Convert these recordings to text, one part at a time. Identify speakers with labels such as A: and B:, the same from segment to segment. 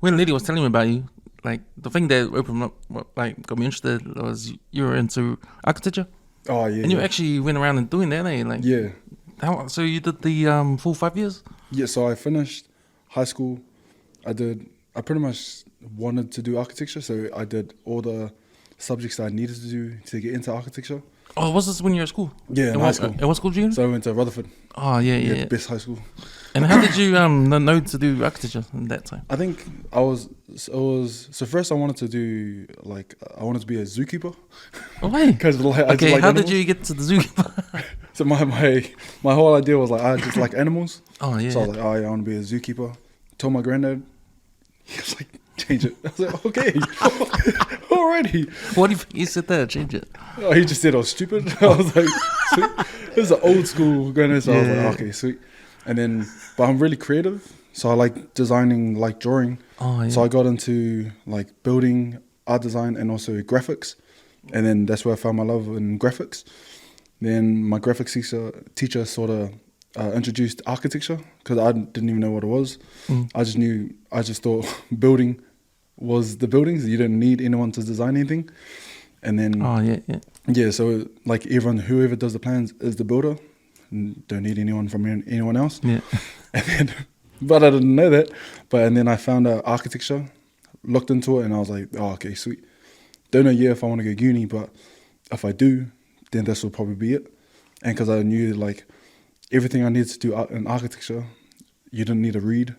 A: when Lydia was telling me about you, like the thing that opened up, got me interested was you were into architecture,
B: Oh yeah,
A: and you
B: yeah.
A: actually went around and doing that, eh? Like,
B: Yeah,
A: so you did the full 5 years?
B: yeah. So I finished high school. I pretty much wanted to do architecture, so I did all the subjects that I needed to do to get into architecture.
A: Oh, was this when you were at school?
B: Yeah, in high school.
A: At what school did you go to?
B: So I went to Rutherford.
A: Oh, yeah,
B: Yeah,
A: yeah.
B: the best high school.
A: And how did you know to do architecture in that time?
B: I think so first I wanted to do I wanted to be a zookeeper.
A: Oh, hey.
B: Because I just
A: Okay,
B: like
A: how
B: animals.
A: did you get to the zoo?
B: So my whole idea was like I just like animals.
A: Oh, yeah.
B: So I was like, oh yeah, I want to be a zookeeper. Told my granddad. He was like, change it. I was like, okay, already.
A: What do you think he said there? Change it.
B: Oh, he just said I was stupid. I was like, sweet. This is an old school granddad. So I was like, okay, sweet. And then, but I'm really creative. So I like designing, like drawing.
A: Oh, yeah.
B: So I got into like building, art design, and also graphics. And then that's where I found my love in graphics. Then my graphics teacher sort of introduced architecture because I didn't even know what it was. I just thought building was the buildings. You didn't need anyone to design anything. And then,
A: Oh, yeah, yeah.
B: yeah, so like whoever does the plans is the builder. Don't need anyone from anyone else.
A: Yeah.
B: And then, but I didn't know that. And then I found out architecture, looked into it, and I was like, oh, okay, sweet. Don't know yet if I want to go uni, but if I do, then this will probably be it. And because I knew like everything I needed to do in architecture, you didn't need to read.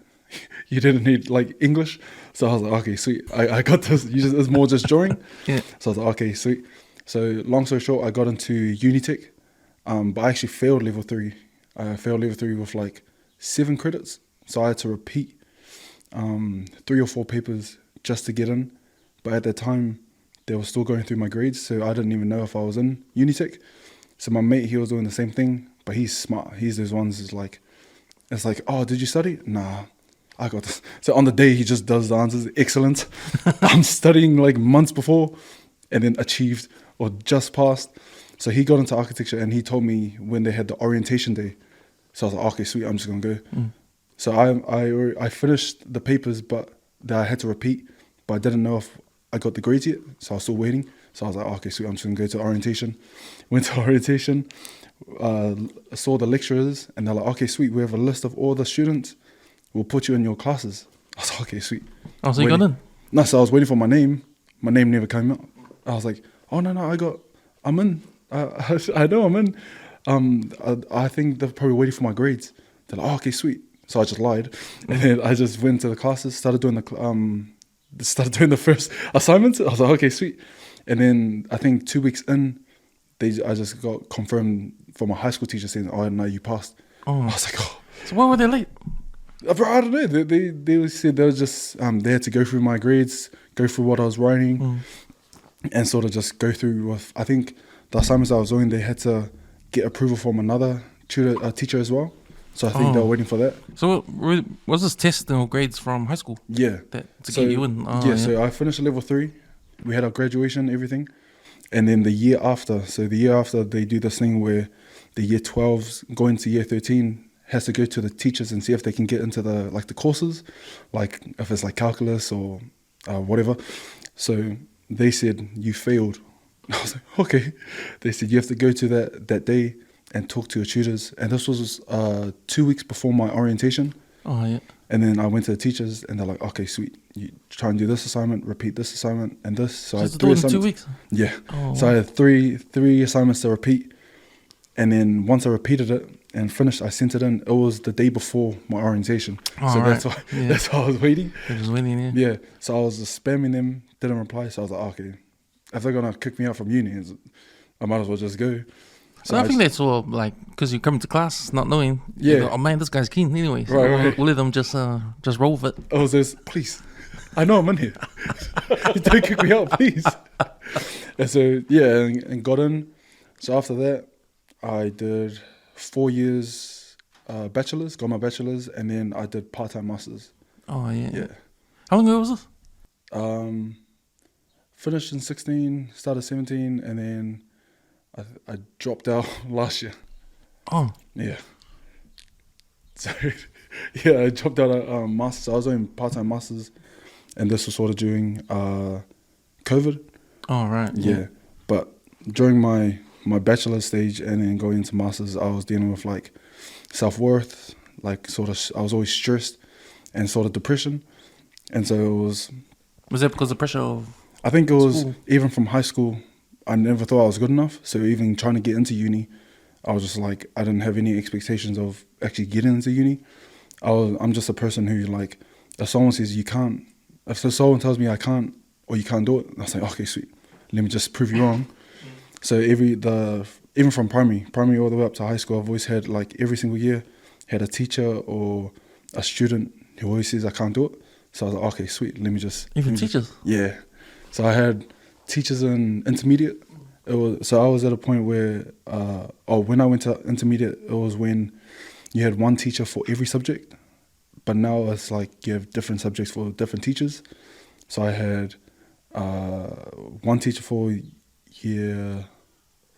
B: You didn't need like English. So I was like, okay, sweet. I got this. It's more just drawing.
A: Yeah.
B: So I was like, okay, sweet. So long story short, I got into Unitech. But I actually failed level 3. I failed level 3 with like 7 credits. So I had to repeat 3 or 4 papers just to get in. But at that time, they were still going through my grades. So I didn't even know if I was in Unitech. So my mate, he was doing the same thing. But he's smart. He's those ones it's like, oh, did you study? Nah, I got this. So on the day, he just does the answers. Excellent. I'm studying like months before and then achieved or just passed. So he got into architecture and he told me when they had the orientation day. So I was like, okay, sweet, I'm just going to go. So I finished the papers, but that I had to repeat, but I didn't know if I got the grades yet. So I was still waiting. So I was like, okay, sweet, I'm just going to go to orientation. Went to orientation, saw the lecturers, and they're like, okay, sweet, we have a list of all the students. We'll put you in your classes. I was like, okay, sweet.
A: Oh, so you got in?
B: No, so I was waiting for my name. My name never came out. I was like, oh, no, I'm in. I know I'm in. I think they're probably waiting for my grades. They're like, oh, okay, sweet. So I just lied, and then I just went to the classes, started doing the first assignments. I was like, okay, sweet. And then I think 2 weeks in, I just got confirmed from a high school teacher saying, oh no, you passed.
A: Oh.
B: I was like, oh.
A: So why were they late?
B: Bro, I don't know. They said they were just they had to go through my grades, go through what I was writing, and sort of just go through with. I think the assignments I was doing, they had to get approval from another teacher as well. So I think they were waiting for that.
A: So was this test or grades from high school?
B: Yeah.
A: To get you in? Oh,
B: yeah, so I finished level 3. We had our graduation, everything. And then the year after they do this thing where the year 12s going to year 13 has to go to the teachers and see if they can get into the courses, like if it's like calculus or whatever. So they said, you failed. I was like, okay. They said, you have to go to that day and talk to your tutors. And this was 2 weeks before my orientation.
A: Oh, yeah.
B: And then I went to the teachers and they're like, okay, sweet. You try and do this assignment, repeat this assignment and this. So I had 3 assignments.
A: 2 weeks?
B: Yeah.
A: Oh,
B: so I had three assignments to repeat. And then once I repeated it and finished, I sent it in. It was the day before my orientation.
A: Oh,
B: so
A: right.
B: that's why I was waiting.
A: You're just waiting, yeah.
B: Yeah. So I was just spamming them, didn't reply. So I was like, okay, if they're going to kick me out from uni, I might as well just go.
A: So I think that's all, because you come to class not knowing.
B: Yeah.
A: You go, oh man, this guy's keen anyway. So
B: Right.
A: we'll let them just roll with it.
B: I was just, please, I know I'm in here. Don't kick me out, please. And so, yeah, and got in. So after that, I did 4 years bachelor's, got my bachelor's, and then I did part-time masters.
A: Oh, yeah.
B: Yeah.
A: How long ago was this?
B: Finished in 16, started 17, and then I dropped out last year.
A: Oh.
B: Yeah. So, yeah, I dropped out at masters. I was doing part-time masters, and this was sort of during COVID.
A: Oh, right.
B: Yeah. But during my bachelor stage and then going into masters, I was dealing with like self-worth, like sort of, I was always stressed and sort of depression. And so it was...
A: Was that because of the pressure of
B: I think it was,
A: school?
B: even from high school, I never thought I was good enough. So even trying to get into uni, I was just like, I didn't have any expectations of actually getting into uni. I'm just a person who, like, if someone says you can't, if someone tells me I can't or you can't do it, I was like, okay, sweet, let me just prove you wrong. So even from primary all the way up to high school, I've always had, like, every single year, had a teacher or a student who always says I can't do it. So I was like, okay, sweet, let me just...
A: teachers?
B: Yeah. So I had teachers in intermediate. So I was at a point where, when I went to intermediate, it was when you had one teacher for every subject. But now it's like you have different subjects for different teachers. So I had one teacher for year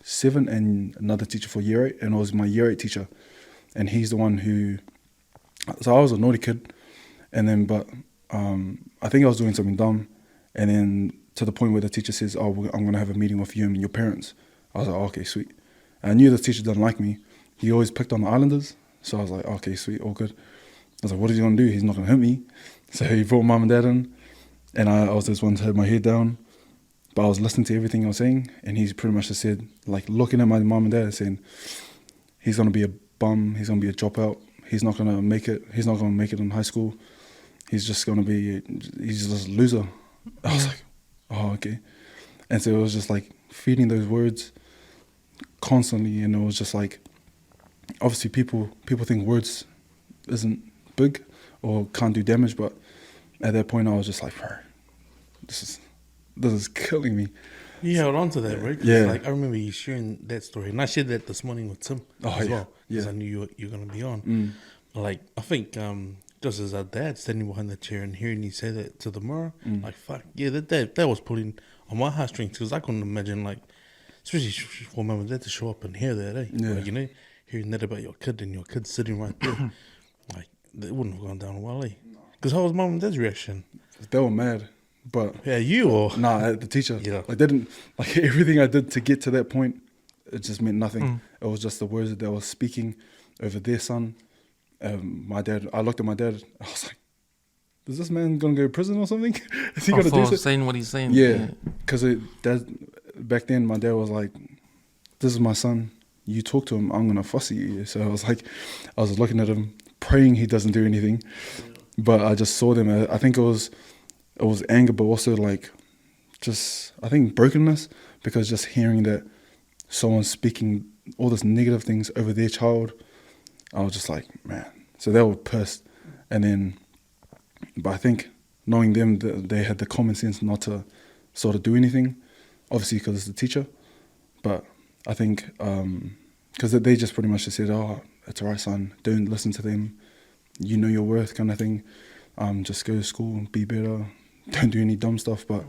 B: 7 and another teacher for year 8. And it was my year 8 teacher. And he's the one who... So I was a naughty kid. And then, I think I was doing something dumb. And then to the point where the teacher says, I'm going to have a meeting with you and your parents. I was like, okay, sweet. I knew the teacher didn't like me. He always picked on the islanders. So I was like, okay, sweet, all good. I was like, what is he going to do? He's not going to hit me. So he brought mum and dad in. And I was just one to have my head down. But I was listening to everything I was saying. And he's pretty much just said, like, looking at my mum and dad saying, he's going to be a bum. He's going to be a dropout. He's not going to make it. He's not going to make it in high school. He's just a loser. I was like, oh, okay. And so it was just like feeding those words constantly. And it was just like, obviously people think words isn't big or can't do damage. But at that point I was just like, bro, this is killing me.
C: You held on to that, right?
B: Yeah.
C: Like, I remember you sharing that story. And I shared that this morning with Tim as well. Because I knew you were going to be on. But like, I think... just as our dad standing behind the chair and hearing you say that to the mirror, like, fuck, yeah, that was pulling on my heartstrings, because I couldn't imagine, like, especially for mum and dad to show up and hear that,
B: Yeah.
C: Like, you know, hearing that about your kid and your kid sitting right there, like, it wouldn't have gone down well, Because how was mum and dad's reaction?
B: They were mad, but...
C: Yeah, you or...
B: Nah, the teacher.
C: Yeah.
B: Like, they didn't... Like, everything I did to get to that point, it just meant nothing. It was just the words that they were speaking over their son. My dad, I looked at my dad, I was like, is this man going to go to prison or something? Is he going to do something?
A: saying what he's saying?
B: Yeah, because back then my dad was like, this is my son, you talk to him, I'm going to fuss at you. So I was looking at him, praying he doesn't do anything. But I just saw them, I think it was anger, but also like just, I think brokenness, because just hearing that someone's speaking all this negative things over their child, I was just like, man. So they were pissed. And then, but I think knowing them, they had the common sense not to sort of do anything, obviously because it's the teacher. But I think, because they just pretty much just said, oh, it's all right, son, don't listen to them. You know your worth, kind of thing. Just go to school, be better, don't do any dumb stuff. But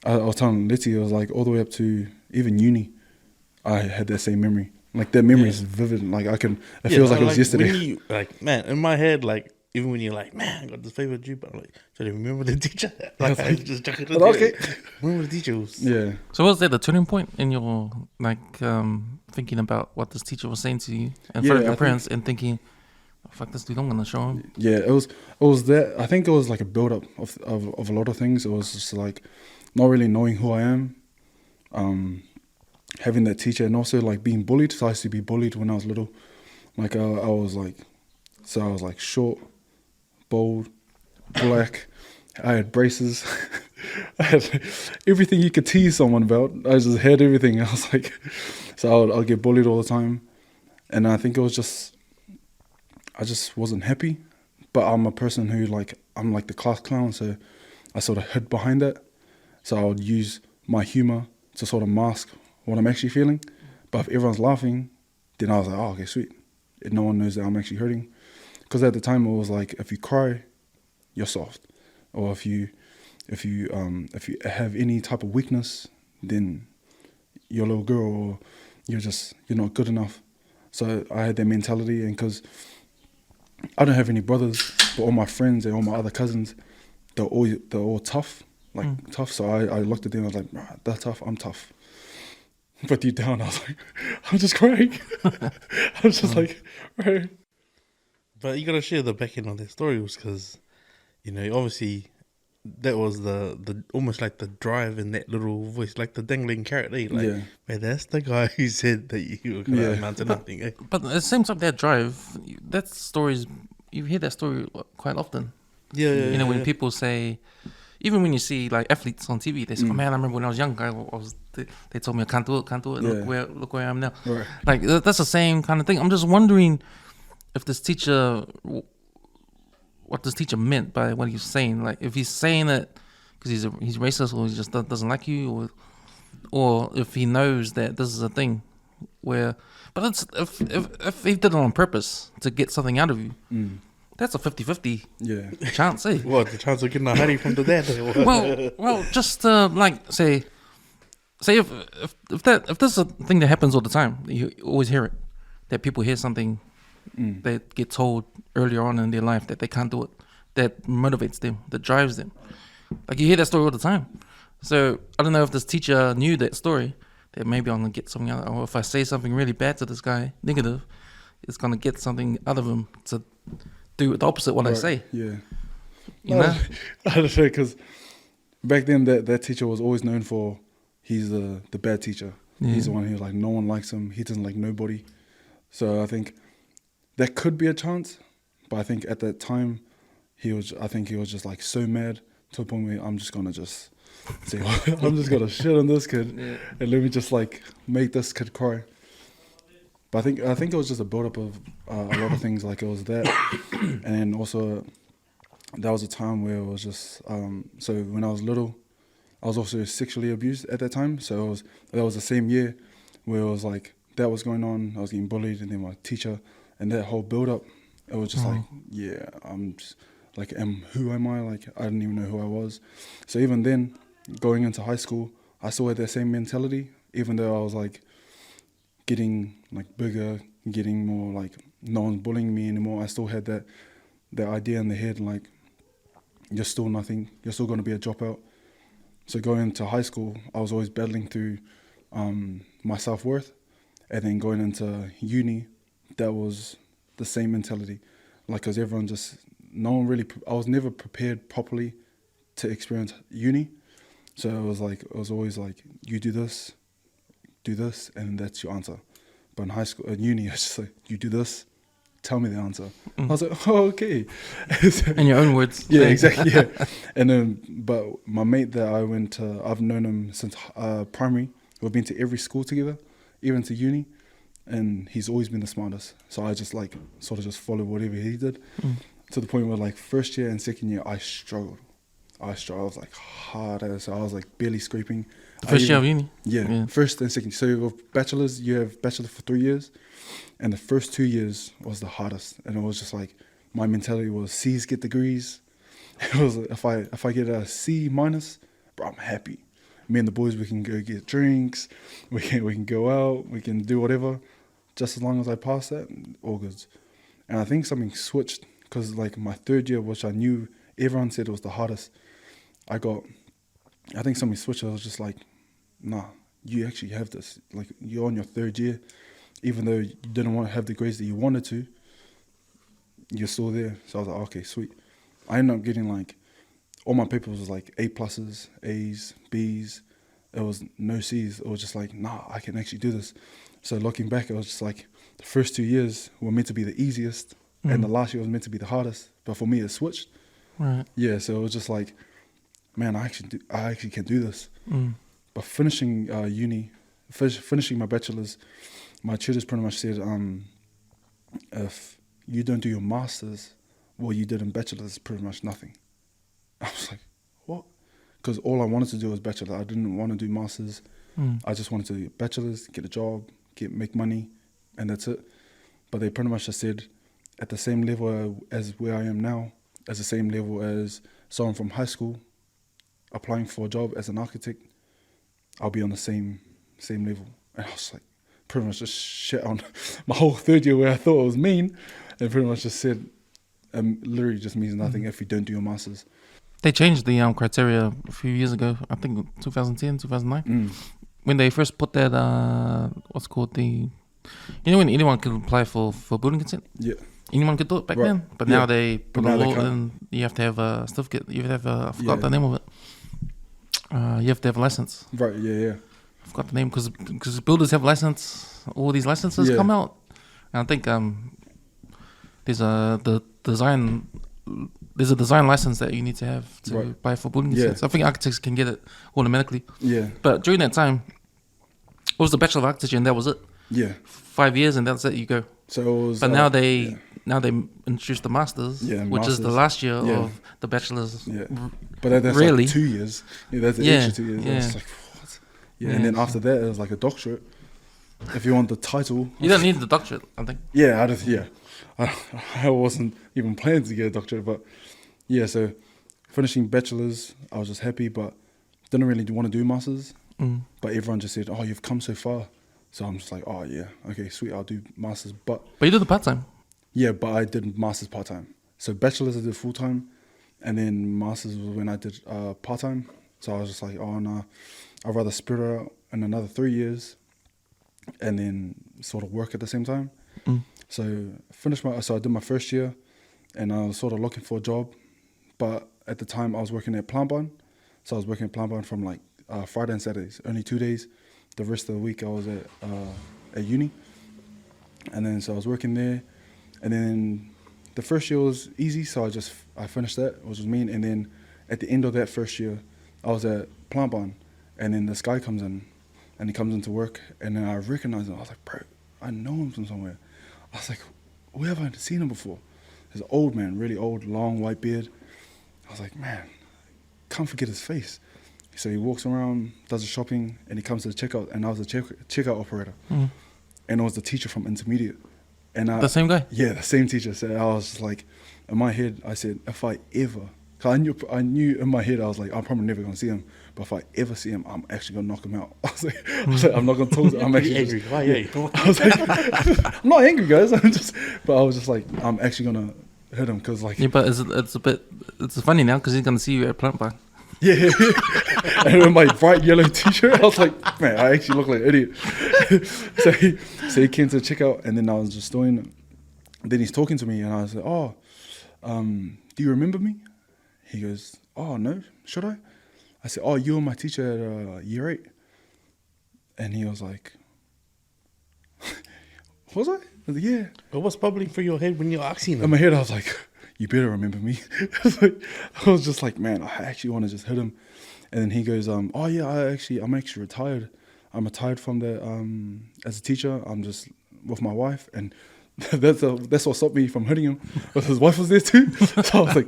B: I was telling Letty, I was like, all the way up to even uni, I had that same memory. Like, that memory is vivid. Like, it feels like it was yesterday.
C: When you, like, man, in my head, like, even when you're like, man, I got this favorite Jeep, I'm like, so do you remember the teacher? Like, I just chuck it in
B: Okay.
C: Remember the teacher was...
B: Yeah.
A: So was that the turning point in your, like, thinking about what this teacher was saying to you in front of your parents and thinking, oh, fuck this dude, I'm going to show him?
B: Yeah, it was that. I think it was like a build-up of a lot of things. It was just like not really knowing who I am, having that teacher, and also like being bullied. So I used to be bullied when I was little. Like I was like short, bold, black. I had braces. I had everything you could tease someone about. I just had everything. I was like, so I'll get bullied all the time. And I think it was just, I just wasn't happy. But I'm a person who I'm like the class clown. So I sort of hid behind that. So I would use my humor to sort of mask what I'm actually feeling. But if everyone's laughing, then I was like, oh, okay, sweet. And no one knows that I'm actually hurting. Because at the time it was like, if you cry, you're soft. Or if you have any type of weakness, then you're a little girl, or you're not good enough. So I had that mentality, and because I don't have any brothers, but all my friends and all my other cousins, they're all tough, like tough. So I looked at them, I was like, "Nah, they're tough, I'm tough." But deep down, I was like, I'm just crying. I was just like, right.
C: But you gotta share the back end of their story, because obviously that was the almost like the drive in that little voice, like the dangling carrot. Like,
B: Yeah.
C: man, that's the guy who said that you were gonna amount to nothing. Eh?
A: But it seems like that drive, that stories, you hear that story quite often.
C: Yeah.
A: When people say, even when you see like athletes on TV, they say, "Oh man, I remember when I was young, they told me I can't do it.
B: Yeah.
A: Look where I am now."
B: Right.
A: Like that's the same kind of thing. I'm just wondering if this teacher, what this teacher meant by what he's saying. Like if he's saying it because he's racist, or he just doesn't like you, or if he knows that this is a thing where. But it's if he did it on purpose to get something out of you. That's a 50-50 chance, eh?
C: What, the chance of getting a honey from the dad?
A: Well, just like say if this is a thing that happens all the time, you always hear it, that people hear something that get told earlier on in their life that they can't do it, that motivates them, that drives them. Like you hear that story all the time. So I don't know if this teacher knew that story, that maybe I'm gonna get something out, or if I say something really bad to this guy, negative, it's gonna get something out of him to do the opposite what I say.
B: Yeah.
A: You know?
B: I don't know, because back then that teacher was always known for, he's the bad teacher. Yeah. He's the one who, like, no one likes him. He doesn't like nobody. So I think that could be a chance. But I think at that time, he was just like so mad to a point where I'm just going to just say, I'm just going to shit on this kid and let me just like make this kid cry. But I think it was just a build-up of a lot of things. Like it was that, and then also that was a time where it was just so when I was little, I was also sexually abused at that time. So that was the same year where it was like that was going on. I was getting bullied, and then my teacher, and that whole build-up, it was just like, yeah, I'm just like, who am I? Like I didn't even know who I was. So even then, going into high school, I still had that same mentality, even though I was like getting like bigger, getting more like no one's bullying me anymore. I still had that idea in the head, like you're still nothing, you're still going to be a dropout. So going into high school, I was always battling through my self-worth, and then going into uni, that was the same mentality, like because everyone just, no one really, I was never prepared properly to experience uni. So it was always like, you do this, and that's your answer. But in high school, in uni, it's just like, you do this, tell me the answer. I was like, oh, okay.
A: In your own words.
B: Yeah, exactly, yeah. And then, but my mate that I've known him since primary. We've been to every school together, even to uni. And he's always been the smartest. So I just like, sort of just followed whatever he did. To the point where like first year and second year, I struggled. I was like hard as, I was like barely scraping.
A: The first year of uni?
B: Yeah, first and second. So with bachelors, you have bachelor for 3 years, and the first 2 years was the hardest. And it was just like, my mentality was C's get degrees. It was like, if I get a C minus, bro, I'm happy. Me and the boys, we can go get drinks, we can go out, we can do whatever, just as long as I pass that, all good. And I think something switched, because like my third year, which I knew everyone said it was the hardest, I think something switched. I was just like, nah, you actually have this. Like, you're on your third year. Even though you didn't want to have the grades that you wanted to, you're still there. So I was like, okay, sweet. I ended up getting like, all my papers was like A pluses, A's, B's. It was no C's. It was just like, nah, I can actually do this. So looking back, it was just like, the first 2 years were meant to be the easiest, and the last year was meant to be the hardest. But for me, it switched.
A: Right.
B: Yeah, so it was just like, man, I actually can do this. But finishing uni, finishing my bachelor's, my tutors pretty much said, if you don't do your master's, what you did in bachelor's is pretty much nothing. I was like, what? Because all I wanted to do was bachelor. I didn't want to do master's. I just wanted to do bachelor's, get a job, make money, and that's it. But they pretty much just said, at the same level as where I am now, as the same level as someone from high school applying for a job as an architect, I'll be on the same level. And I was like, pretty much just shit on my whole third year where I thought it was mean, and pretty much just said, literally just means nothing if you don't do your masters.
A: they changed the criteria a few years ago. I think 2010, 2009, when they first put that what's called the, when anyone could apply for building consent.
B: Yeah.
A: Anyone could do it back then, but now they put a law in. You have to have a certificate. You have to have I forgot the name of it. You have to have a license.
B: Right. Yeah.
A: I forgot the name because builders have license. All these licenses come out, and I think there's a design license that you need to have to apply for building consents. I think architects can get it automatically. Yeah. But during that time, it was the Bachelor of Architecture, and that was it. Yeah. 5 years, and that's it. You go.
B: So it was.
A: But now they introduced the masters, which is the last year of the bachelors.
B: Yeah. But that's
A: really
B: like 2 years. Yeah, that's the extra 2 years. Yeah. It's like what? Yeah. And then after that, it was like a doctorate. If you want the title,
A: you don't need the doctorate, I think.
B: Yeah, I wasn't even planning to get a doctorate, but yeah. So finishing bachelors, I was just happy, but didn't really want to do masters. But everyone just said, "Oh, you've come so far." So I'm just like, "Oh yeah, okay, sweet, I'll do masters." But
A: you did the part time.
B: Yeah, but I did masters part time. So bachelors I did full time, and then masters was when I did part time. So I was just like, "Oh no, I'd rather spread it out in another 3 years, and then sort of work at the same time." So I did my first year, and I was sort of looking for a job, but at the time I was working at Plant Barn. So I was working at Plant Barn from like Friday and Saturdays, only 2 days. The rest of the week I was at uni, and then so I was working there, and then the first year was easy. So I finished that, which was mean, and then at the end of that first year, I was at Plant Barn, and then this guy comes in, and he comes into work, and then I recognized him. I was like, bro, I know him from somewhere. I was like, where have I seen him before? He's an old man, really old, long white beard. I was like, man, can't forget his face. So he walks around, does the shopping, and he comes to the checkout, and I was the checkout operator. And I was the teacher from intermediate. And
A: the same guy?
B: Yeah, the same teacher. So I was just like, in my head, I said, if I ever, cause I knew in my head, I was like, I'm probably never going to see him, but if I ever see him, I'm actually going to knock him out. I was like, I'm not going to talk to him. I'm actually
C: angry. Why?
B: I was like, I'm not angry, guys. But I was just like, I'm actually going to hit him, cause like.
A: Yeah, but it's funny now, cause he's going to see you at Plant Barn.
B: Yeah, and with my bright yellow t-shirt, I was like, man, I actually look like an idiot. so he came to check out, and then I was just doing. Then he's talking to me, and I was like, "Oh, do you remember me?" He goes, "Oh no, should I?" I said, "Oh, you were my teacher at year 8." And he was like, "Was I?" I was like, "Yeah."
C: But what's bubbling through your head when you're asking him?
B: In my head, I was like, you better remember me. I was just like, man, I actually want to just hit him. And then he goes, oh yeah, I'm actually retired. I'm retired from the as a teacher. I'm just with my wife, and that's what stopped me from hitting him. But his wife was there too, so I was like,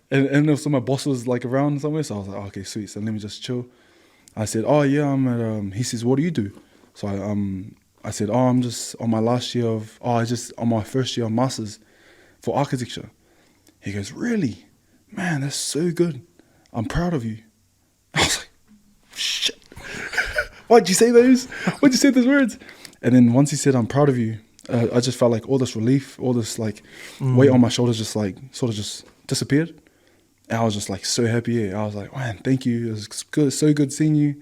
B: and also my boss was like around somewhere, so I was like, oh, okay, sweet. So let me just chill. I said, oh yeah, I'm at. He says, what do you do? So I said, oh, I'm just on my on my first year of masters for architecture. He goes, really? Man, that's so good. I'm proud of you. I was like, shit. Why'd you say those? Why'd you say those words? And then once he said, I'm proud of you, I just felt like all this relief, all this like weight on my shoulders just like sort of just disappeared. And I was just like so happy. Yeah. I was like, man, thank you. It was good, so good seeing you.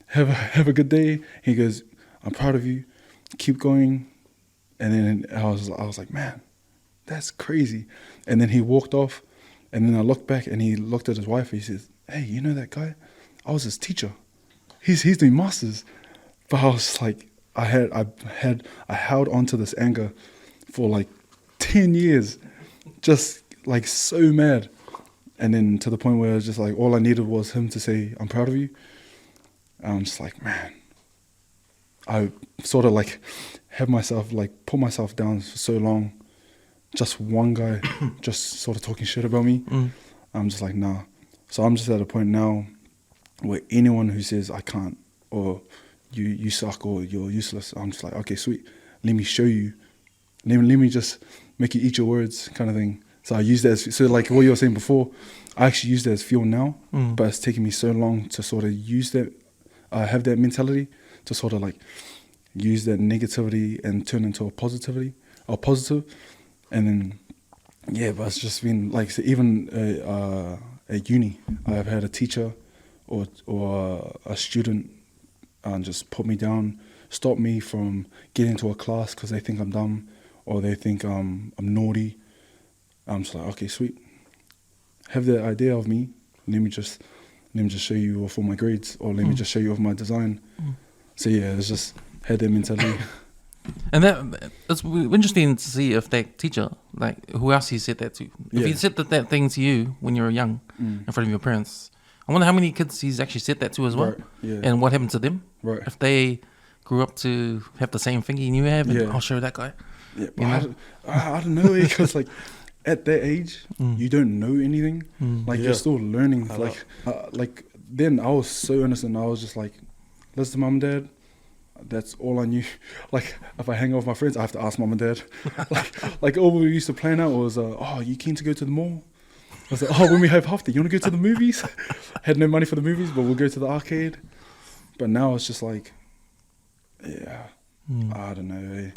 B: Have a good day. He goes, I'm proud of you. Keep going. And then I was like, man, that's crazy. And then he walked off, and then I looked back, and he looked at his wife, and he says, hey, you know that guy? I was his teacher. He's doing masters. But I was like, I held on to this anger for like 10 years, just like so mad. And then to the point where it was just like, all I needed was him to say, I'm proud of you. And I'm just like, man, I sort of like have myself, like put myself down for so long. Just one guy just sort of talking shit about me. I'm just like, nah. So I'm just at a point now where anyone who says I can't, or you suck, or you're useless, I'm just like, okay, sweet. Let me show you. Let me just make you eat your words, kind of thing. So I use that so like what you were saying before, I actually use that as fuel now, but it's taken me so long to sort of use that, have that mentality to sort of like use that negativity and turn into a positive. And then, yeah, but it's just been like, so even at uni. I've had a teacher or a student just put me down, stop me from getting into a class because they think I'm dumb or they think I'm naughty. I'm just like, okay, sweet. Have that idea of me. Let me just show you off all my grades, or let me just show you off my design. So yeah, it's just had that mentality.
A: And it's interesting to see if that teacher, like who else he said that to. If he said that thing to you when you were young in front of your parents, I wonder how many kids he's actually said that to as well.
B: Right, yeah.
A: And what happened to them.
B: Right.
A: If they grew up to have the same thinking you have, and I'll show that guy.
B: Yeah, but I don't know, because like at that age, you don't know anything. Like you're still learning. Like then I was so innocent. I was just like, listen to mum and dad. That's all I knew. Like if I hang out with my friends, I have to ask mum and dad. like all we used to plan out was, oh, you keen to go to the mall? I was like, oh, when we have half day, you want to go to the movies? Had no money for the movies, but we'll go to the arcade. But now it's just like, yeah, I don't know.